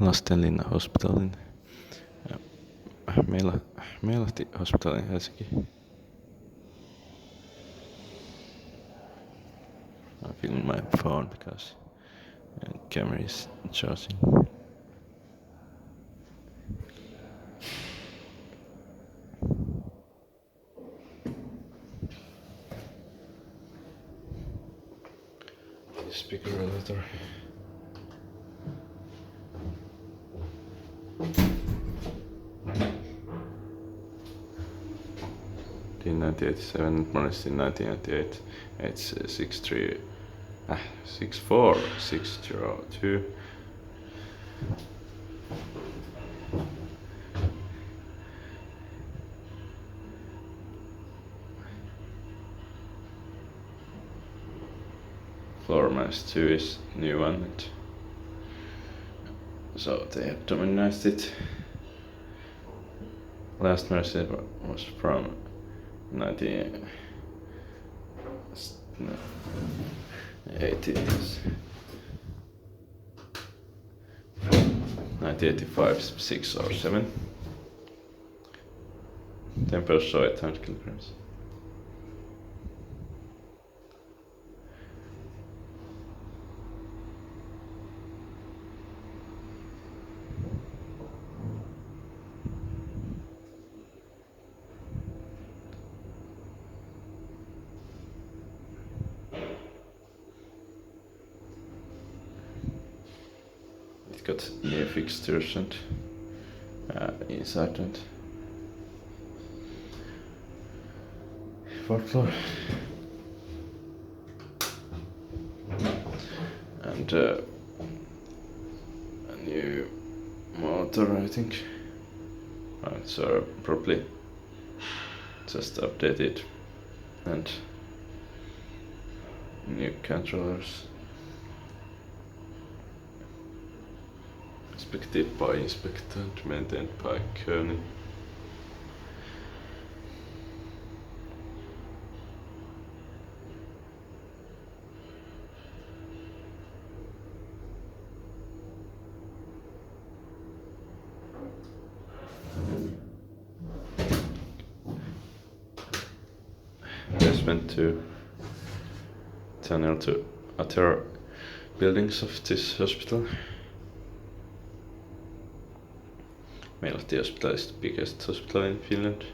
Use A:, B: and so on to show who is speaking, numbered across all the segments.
A: Lastenlinna hospitalin ja Meilahti hospitalin Helsinki. I'm filming my phone because the camera is charging. Speaker elevator. In 1987, modernized in 1998. It's 64602. Floor minus 2 is new one, and so they have modernized it. Last mercy was from 1980s. 1985, 6 or 7. Temperature show 800 kilograms. It got new fixtures and inside and fourth floor, and a new motor, I think. So probably just updated, and new controllers. Inspected by inspector and maintained by Kone. Basement to tunnel to other buildings of this hospital. Meilahti hospital is the biggest hospital in Finland.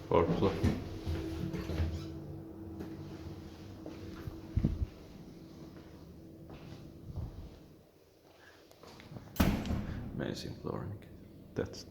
A: Fourth floor. Amazing flooring. That's